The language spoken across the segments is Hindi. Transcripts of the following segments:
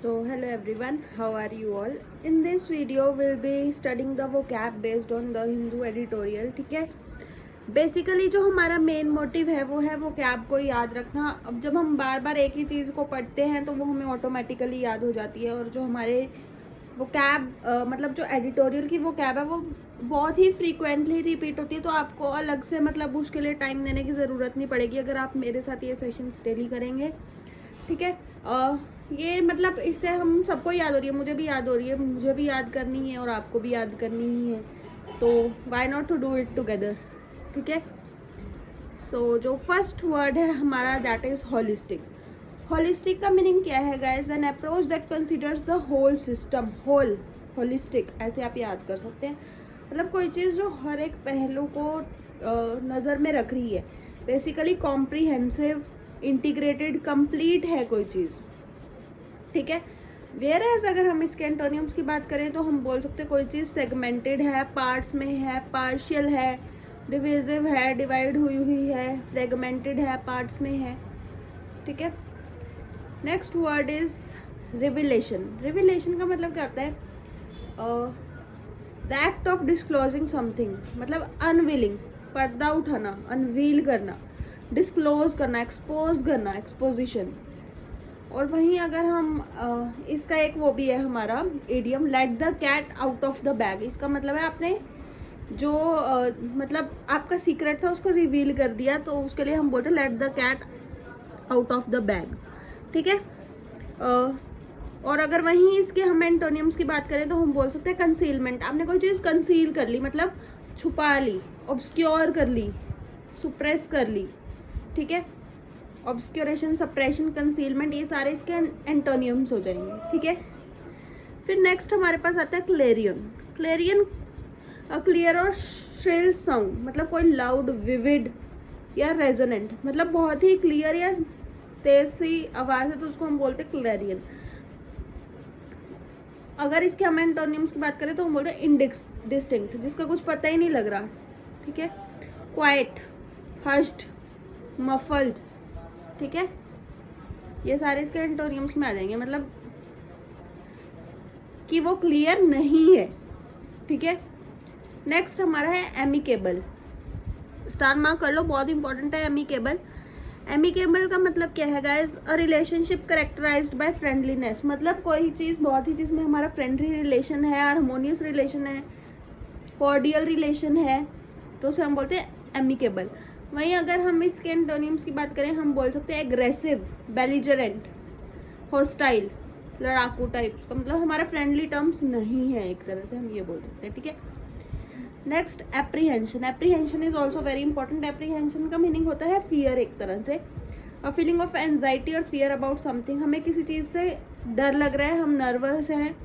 So hello everyone, how are you all? In this video we'll be studying the vocab based on the Hindu editorial. ठीक है, बेसिकली जो हमारा मेन मोटिव है वो है vocab को याद रखना. अब जब हम बार बार एक ही चीज़ को पढ़ते हैं तो वो हमें ऑटोमेटिकली याद हो जाती है. और जो हमारे vocab मतलब जो एडिटोरियल की vocab है वो बहुत ही फ्रीक्वेंटली रिपीट होती है, तो आपको अलग से मतलब उसके लिए टाइम देने की ज़रूरत नहीं पड़ेगी अगर आप मेरे साथ ये सेशंस डेली करेंगे. ठीक है, ये मतलब इससे हम सबको याद हो रही है, मुझे भी याद हो रही है, मुझे भी याद करनी है और आपको भी याद करनी ही है, तो why not to do it together. ठीक है, सो जो फर्स्ट वर्ड है हमारा दैट इज़ होलिस्टिक. होलिस्टिक का मीनिंग क्या है guys? An approach that considers the whole system. Whole, holistic ऐसे आप याद कर सकते हैं. मतलब कोई चीज़ जो हर एक पहलू को नज़र में रख रही है. बेसिकली कॉम्प्रीहेंसिव, इंटीग्रेटेड, कंप्लीट है कोई चीज़. ठीक है, वेयर एज अगर हम इसके एंटोनियम्स की बात करें तो हम बोल सकते हैं कोई चीज़ सेगमेंटेड है, पार्ट्स में है, पार्शियल है, डिविजिव है, डिवाइड हुई हुई है, फ्रेगमेंटेड है, पार्ट्स में है. ठीक है, next word is revelation. Revelation का मतलब क्या होता है? The act of disclosing something. मतलब अनविलिंग, पर्दा उठाना, अनवील करना, डिस्क्लोज करना, एक्सपोज करना, एक्सपोजिशन. और वहीं अगर हम इसका एक वो भी है हमारा idiom, let the cat out of the bag. इसका मतलब है आपने जो मतलब आपका सीक्रेट था उसको रिवील कर दिया, तो उसके लिए हम बोलते हैं let the cat out of the bag. ठीक है, और अगर वहीं इसके हम एंटोनियम्स की बात करें तो हम बोल सकते हैं कंसीलमेंट. आपने कोई चीज़ कंसील कर ली, मतलब छुपा ली, ऑब्सक्योर कर ली, सुप्रेस कर ली. ठीक है, ऑब्सक्योरेशन, सप्रेशन, कंसीलमेंट, ये सारे इसके एंटोनियम्स हो जाएंगे. ठीक है, फिर नेक्स्ट हमारे पास आता है क्लेरियन. क्लेरियन क्लियर और श्रिल साउंड, मतलब कोई लाउड, विविड या रेजोनेंट, मतलब बहुत ही क्लियर या तेज सी आवाज़ है तो उसको हम बोलते हैं क्लेरियन. अगर इसके हम एंटोनियम्स की बात करें तो हम बोलते हैं इनडिस्टिंक्ट, जिसका कुछ पता ही नहीं लग रहा. ठीक है, क्वाइट, हश्ड, मफल्ड. ठीक है, ये सारे इसके एंटोनियम्स में आ जाएंगे, मतलब कि वो क्लियर नहीं है. ठीक है, नेक्स्ट हमारा है एमिकेबल. स्टार मार्क कर लो, बहुत इंपॉर्टेंट है एमिकेबल. एमिकेबल का मतलब क्या है guys? A relationship characterised by friendliness. मतलब कोई चीज़ बहुत ही जिसमें हमारा फ्रेंडली रिलेशन है, हारमोनियस रिलेशन है, कॉर्डियल रिलेशन है, तो उसे हम बोलते हैं एमिकेबल. वहीं अगर हम इसके एंटोनियम्स की बात करें हम बोल सकते हैं एग्रेसिव, बेलिजरेंट, हॉस्टाइल, लड़ाकू टाइप का. मतलब हमारा फ्रेंडली टर्म्स नहीं है, एक तरह से हम ये बोल सकते हैं. ठीक है, next apprehension. Apprehension is also very important. Apprehension का मीनिंग होता है फियर, एक तरह से अ फीलिंग ऑफ एंजाइटी और फियर अबाउट समथिंग. हमें किसी चीज़ से डर लग रहा है, हम नर्वस हैं,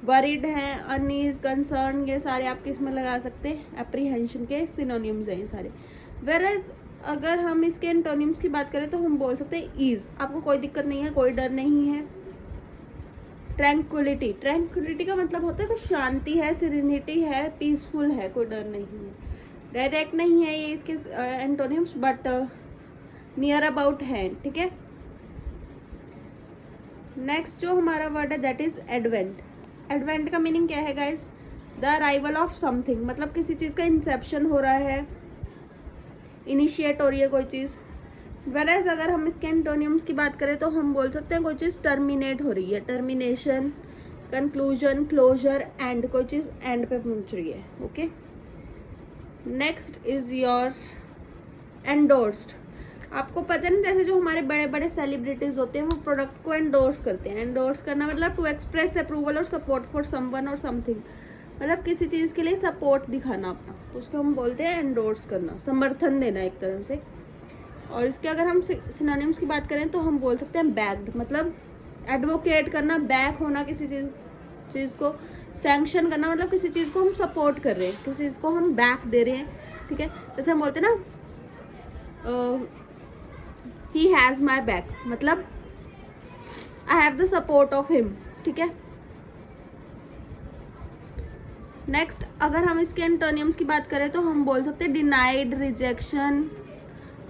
वरीड हैं, अनईज, कंसर्न, ये सारे आप किस में लगा सकते हैं? एप्रीहेंशन के सिनोनिम्स हैं ये सारे. वेरएज अगर हम इसके एंटोनिम्स की बात करें तो हम बोल सकते हैं ईज. आपको कोई दिक्कत नहीं है, कोई डर नहीं है. ट्रैंक्विलिटी. ट्रैंक्विलिटी का मतलब होता है कि शांति है, सिरेनिटी है, पीसफुल है, कोई डर नहीं है. डायरेक्ट नहीं है ये इसके एंटोनिम्स, बट नियर अबाउट है. ठीक है, नेक्स्ट जो हमारा वर्ड है दैट इज एडवेंट. एडवेंट का मीनिंग क्या है guys? The arrival of something. मतलब किसी चीज़ का इंसेप्शन हो रहा है, इनिशिएट हो रही है कोई चीज़. वेरएज अगर हम इसके एंटोनियम्स की बात करें तो हम बोल सकते हैं कोई चीज़ टर्मिनेट हो रही है, टर्मिनेशन, कंक्लूजन, क्लोजर, एंड. कोई चीज़ एंड पे पहुंच रही है. Okay, next is your endorsed. आपको पता है ना, जैसे जो हमारे बड़े बड़े सेलिब्रिटीज होते हैं वो प्रोडक्ट को एंडोर्स करते हैं. एंडोर्स करना मतलब टू एक्सप्रेस अप्रूवल और सपोर्ट फॉर समवन और समथिंग. मतलब किसी चीज़ के लिए सपोर्ट दिखाना अपना, तो उसको हम बोलते हैं एंडोर्स करना, समर्थन देना एक तरह से. और इसके अगर हम सिनोनिम्स की बात करें तो हम बोल सकते हैं बैक्ड. मतलब एडवोकेट करना, बैक होना किसी चीज़ को, सैंक्शन करना, मतलब किसी चीज़ को हम सपोर्ट कर रहे हैं, किसी चीज़ को हम बैक दे रहे हैं. ठीक है, जैसे हम बोलते हैं ना ही हैज़ माई बैक, मतलब I have the support of him. ठीक है, नेक्स्ट अगर हम इसके एंटोनियम्स की बात करें तो हम बोल सकते हैं डिनाइड, रिजेक्शन,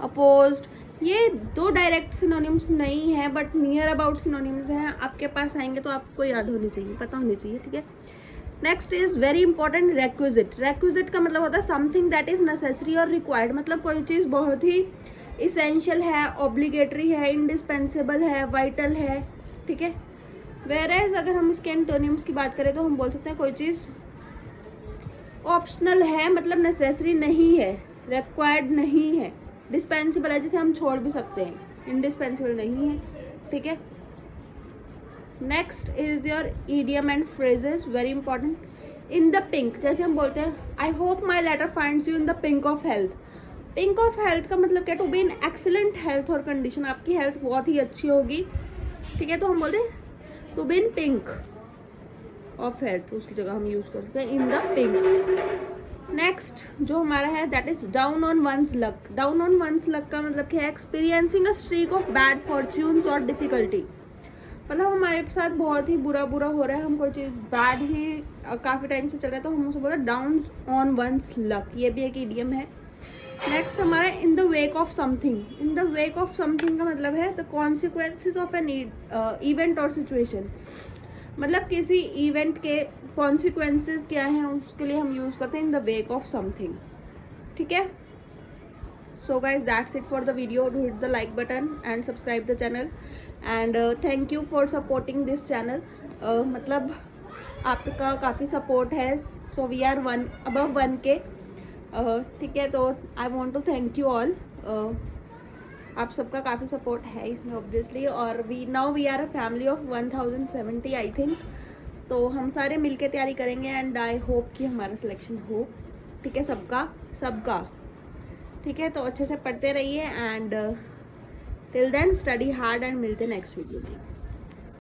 अपोज्ड, ये दो डायरेक्ट सिनोनिम्स नहीं है बट नियर अबाउट सिनोनिम्स हैं, आपके पास आएंगे तो आपको याद होनी चाहिए, पता होनी चाहिए, ठीक है। Next is very important requisite. Requisite का मतलब होता है समथिंग दैट इज नेसेसरी और रिक्वायर्ड, मतलब कोई चीज़ बहुत ही इसेंशियल है, ऑब्लिगेटरी है, इंडिस्पेंसेबल है, वाइटल है, ठीक है। वेयरएज अगर हम इसके एंटोनिम्स की बात करें तो हम बोल सकते हैं कोई चीज़ ऑप्शनल है, मतलब नेसेसरी नहीं है, रिक्वायर्ड नहीं है, डिस्पेंसिबल है जिसे हम छोड़ भी सकते हैं, इंडिस्पेंसिबल नहीं है, ठीक है। Next is your idiom and phrases, very important. In the pink, जैसे हम बोलते हैं I hope my letter finds you in the pink of health. Pink of health का मतलब क्या, to be in excellent health और कंडीशन, आपकी हेल्थ बहुत ही अच्छी होगी, ठीक है। तो हम बोलते हैं to be in pink of health, उसकी जगह हम यूज कर सकते हैं इन द पिंक। नेक्स्ट जो हमारा है that is down on one's luck. Down on one's luck का मतलब क्या है, experiencing a streak of bad fortunes और डिफिकल्टी, मतलब हमारे साथ बहुत ही बुरा हो रहा है, हम कोई चीज़ बैड ही काफ़ी टाइम से चल रहा है, तो हम उसको बोलते हैं डाउन ऑन वंस लक, ये भी एक इडियम है। नेक्स्ट हमारा in the wake of something. In the wake of something का मतलब है the consequences of an event और सिचुएशन, मतलब किसी इवेंट के कॉन्सिक्वेंसेज क्या हैं उसके लिए हम यूज़ करते हैं in the wake of something, ठीक है। So guys, that's it for the video. Do hit the like button and subscribe the channel and thank you for supporting this channel. मतलब आपका काफ़ी सपोर्ट है, so we are above 1K, ठीक है। तो I want to thank you all. आप सबका काफ़ी सपोर्ट है इसमें ऑब्वियसली, और now we are a family of 1070 I think। तो हम सारे मिलके तैयारी करेंगे एंड आई होप कि हमारा सिलेक्शन हो, ठीक है, सबका, ठीक है। तो अच्छे से पढ़ते रहिए and till then study hard and मिलते नेक्स्ट वीडियो में।